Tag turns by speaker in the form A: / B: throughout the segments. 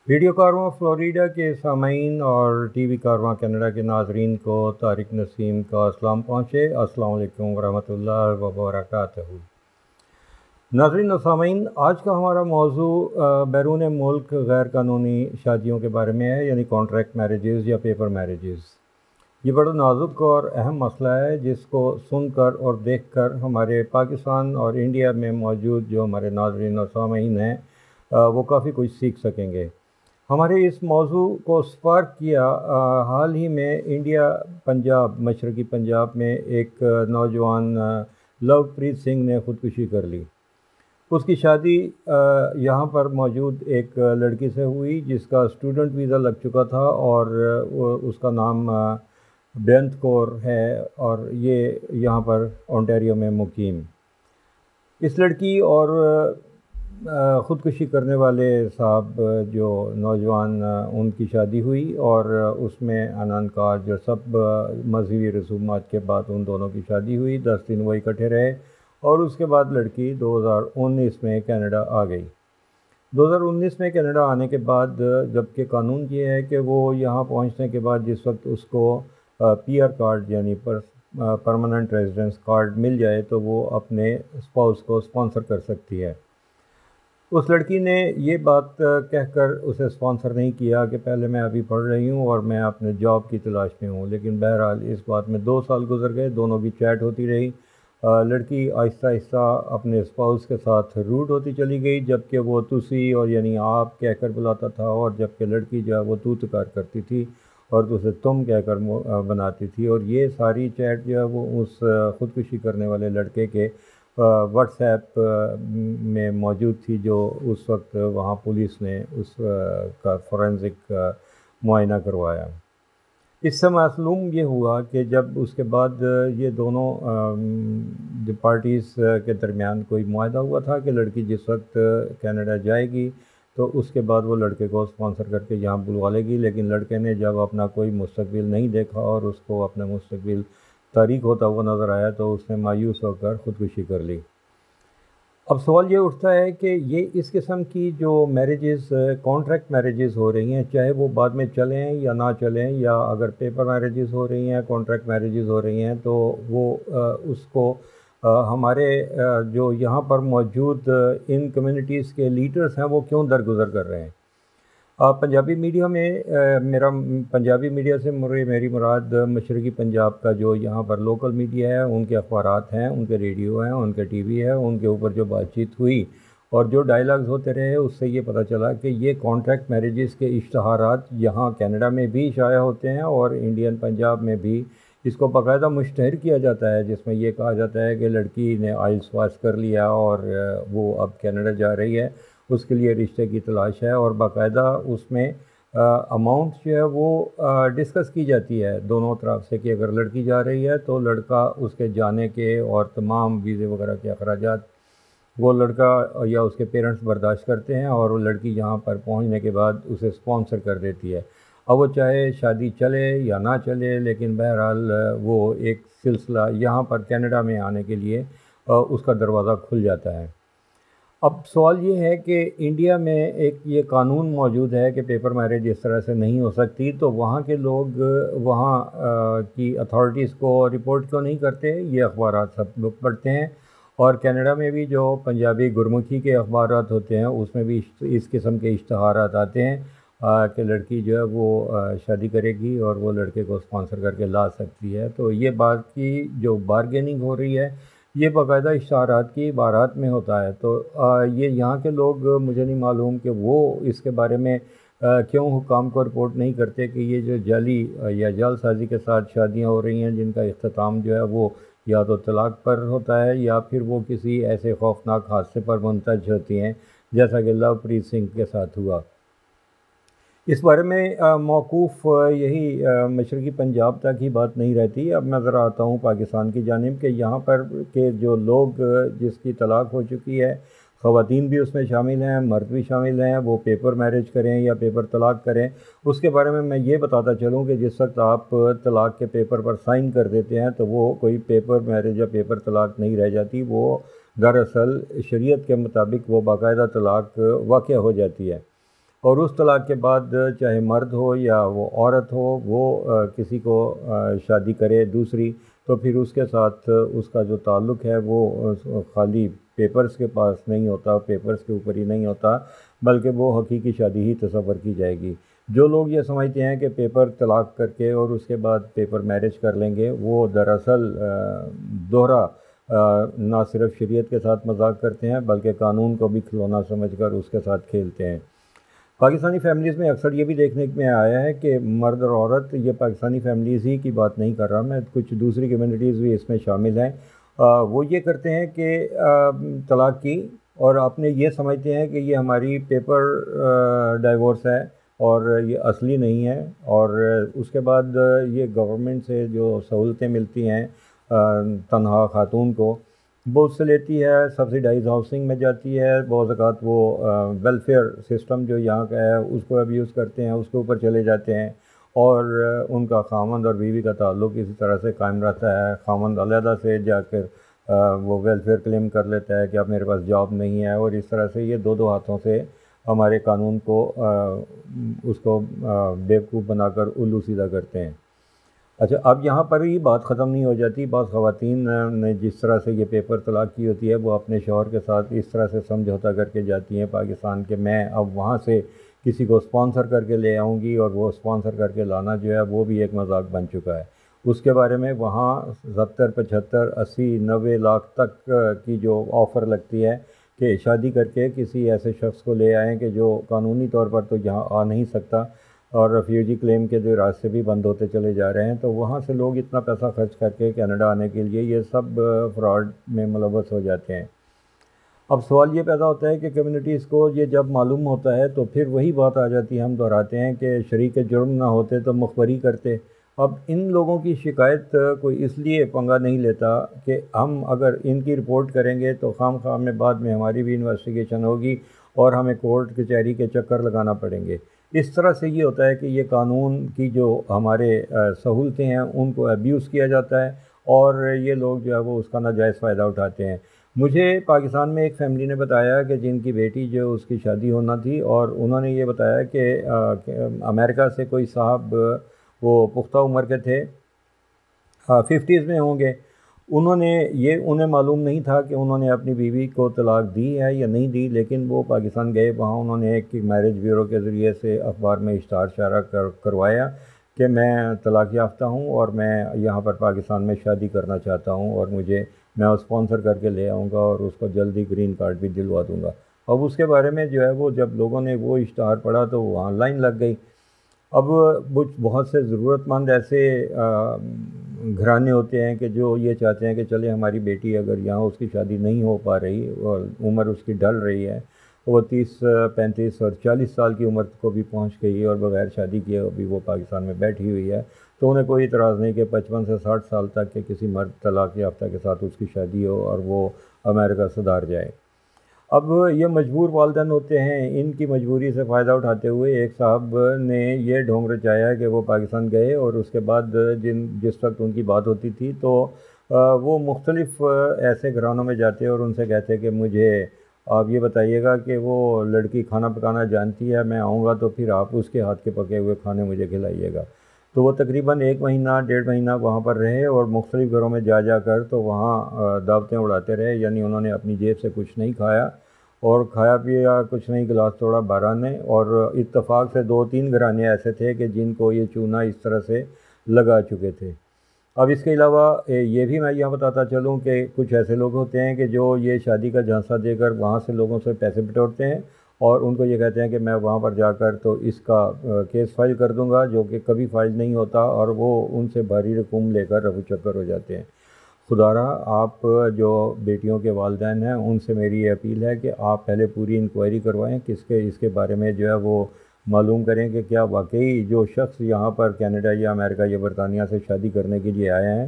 A: Radio کارواں Florida کے سامعین اور ٹی وی کارواں کینیڈا کے ناظرین کو طارق نسیم کا اسلام پہنچے۔ السلام علیکم ورحمۃ اللہ وبرکاتہ۔ ناظرین و سامعین، آج کا ہمارا موضوع بیرون ملک غیر قانونی شادیوں کے بارے میں ہے، یعنی کانٹریکٹ میرجز یا پیپر میرجز۔ یہ بڑا نازک اور اہم مسئلہ ہے جس کو سن کر اور دیکھ کر ہمارے پاکستان اور انڈیا میں موجود جو ہمارے ناظرین و سامعین ہیں وہ کافی کچھ سیکھ سکیں گے۔ ہمارے اس موضوع کو سپارک کیا حال ہی میں انڈیا پنجاب، مشرقی پنجاب میں ایک نوجوان لو پریت سنگھ نے خودکشی کر لی۔ اس کی شادی یہاں پر موجود ایک لڑکی سے ہوئی جس کا اسٹوڈنٹ ویزا لگ چکا تھا، اور اس کا نام بینت کور ہے، اور یہ یہاں پر اونٹاریو میں مقیم۔ اس لڑکی اور خودکشی کرنے والے صاحب جو نوجوان ان کی شادی ہوئی، اور اس میں آنند کار جو سب مذہبی رسومات کے بعد ان دونوں کی شادی ہوئی۔ 10 دن وہ اکٹھے رہے، اور اس کے بعد لڑکی 2019 میں کینیڈا آ گئی۔ 2019 میں کینیڈا آنے کے بعد جبکہ قانون یہ ہے کہ وہ یہاں پہنچنے کے بعد جس وقت اس کو پی آر کارڈ یعنی پرماننٹ ریزیڈنس کارڈ مل جائے تو وہ اپنے اسپاؤس کو اسپانسر کر سکتی ہے۔ اس لڑکی نے یہ بات کہہ کر اسے اسپانسر نہیں کیا کہ پہلے میں ابھی پڑھ رہی ہوں اور میں اپنے جاب کی تلاش میں ہوں، لیکن بہرحال اس بات میں 2 سال گزر گئے، دونوں کی چیٹ ہوتی رہی۔ لڑکی آہستہ آہستہ اپنے اسپاؤس کے ساتھ روڈ ہوتی چلی گئی، جبکہ وہ تسی اور یعنی آپ کہہ کر بلاتا تھا، اور جبکہ لڑکی جو ہے وہ تو تکار کرتی تھی اور اسے تم کہہ کر بناتی تھی۔ اور یہ ساری چیٹ جو ہے وہ اس خودکشی کرنے والے لڑکے کے واٹس ایپ میں موجود تھی، جو اس وقت وہاں پولیس نے اس کا فورینزک معائنہ کروایا۔ اس سے معلوم یہ ہوا کہ جب اس کے بعد یہ دونوں پارٹیز کے درمیان کوئی معاہدہ ہوا تھا کہ لڑکی جس وقت کینیڈا جائے گی تو اس کے بعد وہ لڑکے کو اسپانسر کر کے یہاں بلوا لے گی، لیکن لڑکے نے جب اپنا کوئی مستقبل نہیں دیکھا اور اس کو اپنا مستقبل تاریک ہوتا ہوا نظر آیا تو اس نے مایوس ہو کر خودکشی کر لی۔ اب سوال یہ اٹھتا ہے کہ یہ اس قسم کی جو میرجز کانٹریکٹ میرجز ہو رہی ہیں، چاہے وہ بعد میں چلیں یا نہ چلیں، یا اگر پیپر میرجز ہو رہی ہیں، کانٹریکٹ میرجز ہو رہی ہیں، تو وہ اس کو ہمارے جو یہاں پر موجود ان کمیونٹیز کے لیڈرز ہیں وہ کیوں درگزر کر رہے ہیں؟ پنجابی میڈیا میں پنجابی میڈیا سے میری مراد مشرقی پنجاب کا جو یہاں پر لوکل میڈیا ہے، ان کے اخبارات ہیں، ان کے ریڈیو ہیں، ان کے ٹی وی ہے، ان کے اوپر جو بات چیت ہوئی اور جو ڈائلاگز ہوتے رہے، اس سے یہ پتہ چلا کہ یہ کانٹریکٹ میرجز کے اشتہارات یہاں کینیڈا میں بھی شائع ہوتے ہیں، اور انڈین پنجاب میں بھی اس کو باقاعدہ مشتہر کیا جاتا ہے، جس میں یہ کہا جاتا ہے کہ لڑکی نے آئلس پاس کر لیا اور وہ اب کینیڈا جا رہی ہے، اس کے لیے رشتے کی تلاش ہے، اور باقاعدہ اس میں اماؤنٹ جو ہے وہ ڈسکس کی جاتی ہے دونوں طرف سے کہ اگر لڑکی جا رہی ہے تو لڑکا اس کے جانے کے اور تمام ویزے وغیرہ کے اخراجات وہ لڑکا یا اس کے پیرنٹس برداشت کرتے ہیں، اور وہ لڑکی یہاں پر پہنچنے کے بعد اسے اسپانسر کر دیتی ہے۔ اب وہ چاہے شادی چلے یا نہ چلے، لیکن بہرحال وہ ایک سلسلہ یہاں پر کینیڈا میں آنے کے لیے اس کا دروازہ کھل جاتا ہے۔ اب سوال یہ ہے کہ انڈیا میں ایک یہ قانون موجود ہے کہ پیپر میرج اس طرح سے نہیں ہو سکتی، تو وہاں کے لوگ وہاں کی اتھارٹیز کو رپورٹ کیوں نہیں کرتے؟ یہ اخبارات سب لوگ پڑھتے ہیں، اور کینیڈا میں بھی جو پنجابی گرمکھی کے اخبارات ہوتے ہیں اس میں بھی اس قسم کے اشتہارات آتے ہیں کہ لڑکی جو ہے وہ شادی کرے گی اور وہ لڑکے کو اسپانسر کر کے لا سکتی ہے۔ تو یہ بات کی جو بارگیننگ ہو رہی ہے یہ باقاعدہ اشتہارات کی عبارات میں ہوتا ہے، تو یہ یہاں کے لوگ مجھے نہیں معلوم کہ وہ اس کے بارے میں کیوں حکام کو رپورٹ نہیں کرتے کہ یہ جو جعلی یا جعل سازی کے ساتھ شادیاں ہو رہی ہیں جن کا اختتام جو ہے وہ یا تو طلاق پر ہوتا ہے یا پھر وہ کسی ایسے خوفناک حادثے پر منتج ہوتی ہیں جیسا کہ لو پریت سنگھ کے ساتھ ہوا۔ اس بارے میں موقوف یہی مشرقی پنجاب تک ہی بات نہیں رہتی۔ اب میں ذرا آتا ہوں پاکستان کی جانب کہ یہاں پر کے جو لوگ جس کی طلاق ہو چکی ہے، خواتین بھی اس میں شامل ہیں، مرد بھی شامل ہیں، وہ پیپر میرج کریں یا پیپر طلاق کریں، اس کے بارے میں یہ بتاتا چلوں کہ جس وقت آپ طلاق کے پیپر پر سائن کر دیتے ہیں تو وہ کوئی پیپر میرج یا پیپر طلاق نہیں رہ جاتی، وہ دراصل شریعت کے مطابق وہ باقاعدہ طلاق واقع ہو جاتی ہے۔ اور اس طلاق کے بعد چاہے مرد ہو یا وہ عورت ہو، وہ کسی کو شادی کرے دوسری، تو پھر اس کے ساتھ اس کا جو تعلق ہے وہ خالی پیپرز کے پاس نہیں ہوتا، پیپرز کے اوپر ہی نہیں ہوتا، بلکہ وہ حقیقی شادی ہی تصور کی جائے گی۔ جو لوگ یہ سمجھتے ہیں کہ پیپر طلاق کر کے اور اس کے بعد پیپر میرج کر لیں گے، وہ دراصل دوہرا نہ صرف شریعت کے ساتھ مذاق کرتے ہیں بلکہ قانون کو بھی کھلونا سمجھ کر اس کے ساتھ کھیلتے ہیں۔ پاکستانی فیملیز میں اکثر یہ بھی دیکھنے میں آیا ہے کہ مرد اور عورت، یہ پاکستانی فیملیز ہی کی بات نہیں کر رہا میں، کچھ دوسری کمیونٹیز بھی اس میں شامل ہیں، وہ یہ کرتے ہیں کہ طلاق کی اور اپنے یہ سمجھتے ہیں کہ یہ ہماری پیپر ڈائیورس ہے اور یہ اصلی نہیں ہے، اور اس کے بعد یہ گورنمنٹ سے جو سہولتیں ملتی ہیں تنہا خاتون کو، وہ اس سے لیتی ہے، سبسیڈائز ہاؤسنگ میں جاتی ہے، بعض اوقات وہ ویلفیئر سسٹم جو یہاں کا ہے اس کو ابیوز کرتے ہیں، اس کے اوپر چلے جاتے ہیں، اور ان کا خامند اور بیوی کا تعلق اسی طرح سے قائم رہتا ہے۔ خامند علیحدہ سے جا کر وہ ویلفیئر کلیم کر لیتا ہے کہ اب میرے پاس جاب نہیں ہے، اور اس طرح سے یہ دو ہاتھوں سے ہمارے قانون کو اس کو بیوقوف بنا کر الو سیدھا کرتے ہیں۔ اچھا، اب یہاں پر ہی بات ختم نہیں ہو جاتی۔ بعض خواتین نے جس طرح سے یہ پیپر طلاق کی ہوتی ہے، وہ اپنے شوہر کے ساتھ اس طرح سے سمجھوتا کر کے جاتی ہیں پاکستان کہ میں اب وہاں سے کسی کو سپانسر کر کے لے آؤں گی، اور وہ سپانسر کر کے لانا جو ہے وہ بھی ایک مذاق بن چکا ہے۔ اس کے بارے میں وہاں 70، 75، 80، 90 لاکھ تک کی جو آفر لگتی ہے کہ شادی کر کے کسی ایسے شخص کو لے آئیں کہ جو قانونی طور پر تو یہاں آ نہیں سکتا، اور ریفیوجی کلیم کے جو راستے بھی بند ہوتے چلے جا رہے ہیں، تو وہاں سے لوگ اتنا پیسہ خرچ کر کے کینیڈا آنے کے لیے یہ سب فراڈ میں ملوث ہو جاتے ہیں۔ اب سوال یہ پیدا ہوتا ہے کہ کمیونٹیز کو یہ جب معلوم ہوتا ہے تو پھر وہی بات آ جاتی ہے، ہم دہراتے ہیں کہ شریک جرم نہ ہوتے تو مخبری کرتے۔ اب ان لوگوں کی شکایت کوئی اس لیے پنگا نہیں لیتا کہ ہم اگر ان کی رپورٹ کریں گے تو خام خواہ میں بعد میں ہماری بھی انویسٹیگیشن ہوگی اور ہمیں کورٹ کچہری کے چکر لگانا پڑیں گے۔ اس طرح سے یہ ہوتا ہے کہ یہ قانون کی جو ہمارے سہولتیں ہیں ان کو ابیوز کیا جاتا ہے، اور یہ لوگ جو ہے وہ اس کا ناجائز فائدہ اٹھاتے ہیں۔ مجھے پاکستان میں ایک فیملی نے بتایا کہ جن کی بیٹی جو اس کی شادی ہونا تھی، اور انہوں نے یہ بتایا کہ امریکہ سے کوئی صاحب، وہ پختہ عمر کے تھے، 50s میں ہوں گے، انہیں معلوم نہیں تھا کہ انہوں نے اپنی بیوی کو طلاق دی ہے یا نہیں دی، لیکن وہ پاکستان گئے، وہاں انہوں نے ایک میرج بیورو کے ذریعے سے اخبار میں اشتہار شائع کروایا کہ میں طلاق یافتہ ہوں اور میں یہاں پر پاکستان میں شادی کرنا چاہتا ہوں، اور میں اسپانسر کر کے لے آؤں گا اور اس کو جلدی گرین کارڈ بھی دلوا دوں گا۔ اب اس کے بارے میں جو ہے وہ جب لوگوں نے وہ اشتہار پڑھا تو وہ آن لائن لگ گئی۔ اب بہت سے ضرورت مند ایسے گھرانے ہوتے ہیں کہ جو یہ چاہتے ہیں کہ چلے ہماری بیٹی اگر یہاں اس کی شادی نہیں ہو پا رہی اور عمر اس کی ڈھل رہی ہے، وہ 30، 35 اور 40 سال کی عمر کو بھی پہنچ گئی اور بغیر شادی کیے ابھی وہ پاکستان میں بیٹھی ہوئی ہے، تو انہیں کوئی اعتراض نہیں کہ 55 سے 60 سال تک کے کسی مرد طلاق یافتہ کے ساتھ اس کی شادی ہو اور وہ امریکہ صدار جائے۔ اب یہ مجبور والدین ہوتے ہیں، ان کی مجبوری سے فائدہ اٹھاتے ہوئے ایک صاحب نے یہ ڈھونگ رچایا کہ وہ پاکستان گئے، اور اس کے بعد جس وقت ان کی بات ہوتی تھی تو وہ مختلف ایسے گھرانوں میں جاتے اور ان سے کہتے کہ مجھے آپ یہ بتائیے گا کہ وہ لڑکی کھانا پکانا جانتی ہے، میں آؤں گا تو پھر آپ اس کے ہاتھ کے پکے ہوئے کھانے مجھے کھلائیے گا۔ تو وہ تقریباً 1 مہینہ 1.5 مہینہ وہاں پر رہے اور مختلف گھروں میں جا کر تو وہاں دعوتیں اڑاتے رہے، یعنی انہوں نے اپنی جیب سے کچھ نہیں کھایا اور کھایا پیا کچھ نہیں، گلاس توڑا 12 نے، اور اتفاق سے 2-3 گھرانے ایسے تھے کہ جن کو یہ چونا اس طرح سے لگا چکے تھے۔ اب اس کے علاوہ یہ بھی میں یہاں بتاتا چلوں کہ کچھ ایسے لوگ ہوتے ہیں کہ جو یہ شادی کا جھانسا دے کر وہاں سے لوگوں سے پیسے بٹورتے ہیں اور ان کو یہ کہتے ہیں کہ میں وہاں پر جا کر تو اس کا کیس فائل کر دوں گا، جو کہ کبھی فائل نہیں ہوتا، اور وہ ان سے بھاری رقوم لے کر رفو چکر ہو جاتے ہیں۔ خدا رہا آپ جو بیٹیوں کے والدین ہیں ان سے میری یہ اپیل ہے کہ آپ پہلے پوری انکوائری کروائیں، اس کے بارے میں جو ہے وہ معلوم کریں کہ کیا واقعی جو شخص یہاں پر کینیڈا یا امریکہ یا برطانیہ سے شادی کرنے کے لیے آئے ہیں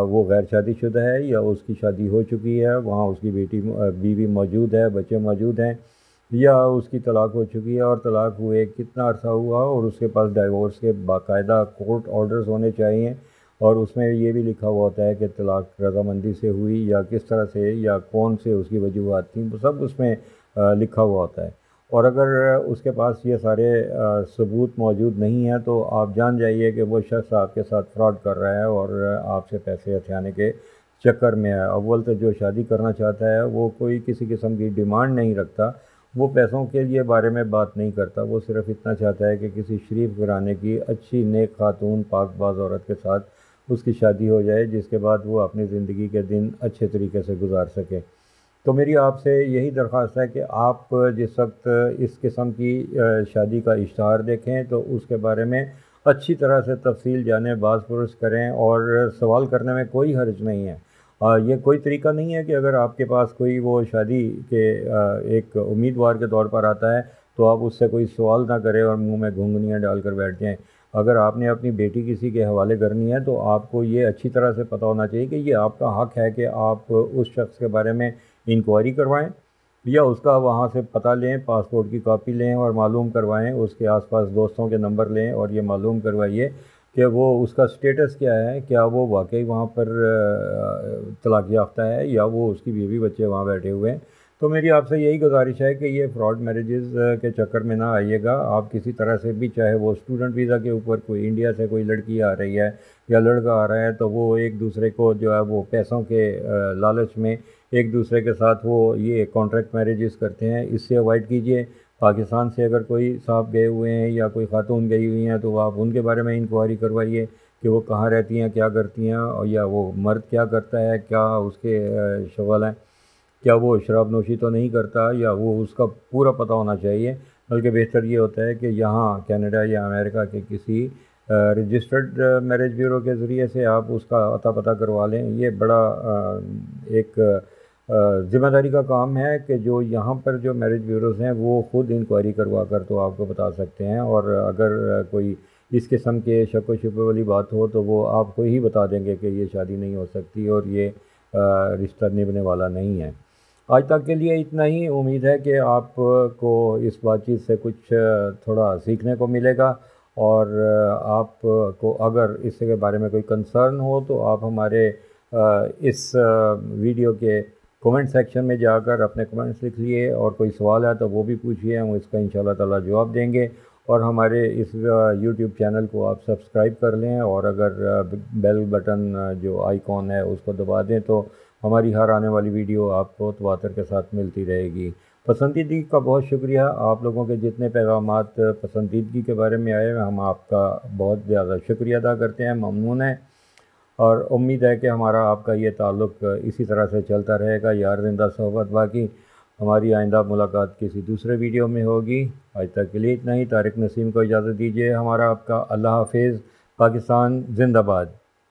A: وہ غیر شادی شدہ ہے یا اس کی شادی ہو چکی ہے، وہاں اس کی بیوی موجود ہے، بچے موجود ہیں، یا اس کی طلاق ہو چکی ہے اور طلاق ہوئے کتنا عرصہ ہوا اور اس کے پاس ڈائیورس کے باقاعدہ کورٹ آرڈرز ہونے چاہیے، اور اس میں یہ بھی لکھا ہوا ہوتا ہے کہ طلاق رضامندی سے ہوئی یا کس طرح سے یا کون سے اس کی وجوہات تھیں، سب اس میں لکھا ہوا ہوتا ہے۔ اور اگر اس کے پاس یہ سارے ثبوت موجود نہیں ہیں تو آپ جان جائیے کہ وہ شخص آپ کے ساتھ فراڈ کر رہا ہے اور آپ سے پیسے ہتھیانے کے چکر میں ہے۔ اول تو جو شادی کرنا چاہتا ہے وہ کوئی کسی قسم کی ڈیمانڈ نہیں رکھتا، وہ پیسوں کے لیے بارے میں بات نہیں کرتا، وہ صرف اتنا چاہتا ہے کہ کسی شریف گھرانے کی اچھی نیک خاتون پاک باز عورت کے ساتھ اس کی شادی ہو جائے، جس کے بعد وہ اپنی زندگی کے دن اچھے طریقے سے گزار سکے۔ تو میری آپ سے یہی درخواست ہے کہ آپ جس وقت اس قسم کی شادی کا اشتہار دیکھیں تو اس کے بارے میں اچھی طرح سے تفصیل جانیں، باز پرس کریں، اور سوال کرنے میں کوئی حرج نہیں ہے۔ یہ کوئی طریقہ نہیں ہے کہ اگر آپ کے پاس کوئی وہ شادی کے ایک امیدوار کے طور پر آتا ہے تو آپ اس سے کوئی سوال نہ کریں اور منہ میں گھنگھنیاں ڈال کر بیٹھ جائیں۔ اگر آپ نے اپنی بیٹی کسی کے حوالے کرنی ہے تو آپ کو یہ اچھی طرح سے پتہ ہونا چاہیے کہ یہ آپ کا حق ہے کہ آپ اس شخص کے بارے میں انکوائری کروائیں یا اس کا وہاں سے پتہ لیں، پاسپورٹ کی کاپی لیں اور معلوم کروائیں، اس کے آس پاس دوستوں کے نمبر لیں اور یہ معلوم کروائیے کہ وہ اس کا سٹیٹس کیا ہے، کیا وہ واقعی وہاں پر طلاق یافتہ ہے یا وہ اس کی بیوی بچے وہاں بیٹھے ہوئے ہیں۔ تو میری آپ سے یہی گزارش ہے کہ یہ فراڈ میرجز کے چکر میں نہ آئیے گا۔ آپ کسی طرح سے بھی، چاہے وہ اسٹوڈنٹ ویزا کے اوپر کوئی انڈیا سے کوئی لڑکی آ رہی ہے یا لڑکا آ رہا ہے تو وہ ایک دوسرے کو جو ہے وہ پیسوں کے لالچ میں ایک دوسرے کے ساتھ وہ یہ کانٹریکٹ میرجز کرتے ہیں، اس سے اوائڈ کیجیے۔ پاکستان سے اگر کوئی صاحب گئے ہوئے ہیں یا کوئی خاتون گئی ہوئی ہیں تو آپ ان کے بارے میں انکوائری کروائیے کہ وہ کہاں رہتی ہیں، کیا کرتی ہیں، اور یا وہ مرد کیا کرتا ہے، کیا اس کے شغل ہیں، کیا وہ شراب نوشی تو نہیں کرتا، یا وہ اس کا پورا پتہ ہونا چاہیے۔ بلکہ بہتر یہ ہوتا ہے کہ یہاں کینیڈا یا امریکہ کے کسی رجسٹرڈ میرج بیورو کے ذریعے سے آپ اس کا عطا پتہ کروا لیں۔ یہ بڑا ایک ذمہ داری کا کام ہے کہ جو یہاں پر جو میرج بیوروز ہیں وہ خود انکوائری کروا کر تو آپ کو بتا سکتے ہیں، اور اگر کوئی اس قسم کے شک و شبہ والی بات ہو تو وہ آپ کو ہی بتا دیں گے کہ یہ شادی نہیں ہو سکتی اور یہ رشتہ نبھنے والا نہیں ہے۔ آج تک کے لیے اتنا ہی۔ امید ہے کہ آپ کو اس بات چیت سے کچھ تھوڑا سیکھنے کو ملے گا، اور آپ کو اگر اس کے بارے میں کوئی کنسرن ہو تو آپ ہمارے اس ویڈیو کے کومنٹ سیکشن میں جا کر اپنے کمنٹس لکھ لیے، اور کوئی سوال ہے تو وہ بھی پوچھیے، ہم اس کا انشاءاللہ تعالیٰ جواب دیں گے۔ اور ہمارے اس یوٹیوب چینل کو آپ سبسکرائب کر لیں، اور اگر بیل بٹن جو آئیکن ہے اس کو دبا دیں تو ہماری ہر آنے والی ویڈیو آپ کو تواتر کے ساتھ ملتی رہے گی۔ پسندیدگی کا بہت شکریہ۔ آپ لوگوں کے جتنے پیغامات پسندیدگی کے بارے میں آئے ہم آپ کا بہت زیادہ شکریہ ادا کرتے ہیں، ممنون ہیں، اور امید ہے کہ ہمارا آپ کا یہ تعلق اسی طرح سے چلتا رہے گا۔ یار زندہ صحبت باقی۔ ہماری آئندہ ملاقات کسی دوسرے ویڈیو میں ہوگی۔ آج تک کے لیے اتنا ہی۔ طارق نسیم کو اجازت دیجیے۔ ہمارا آپ کا اللہ حافظ۔ پاکستان زندہ باد۔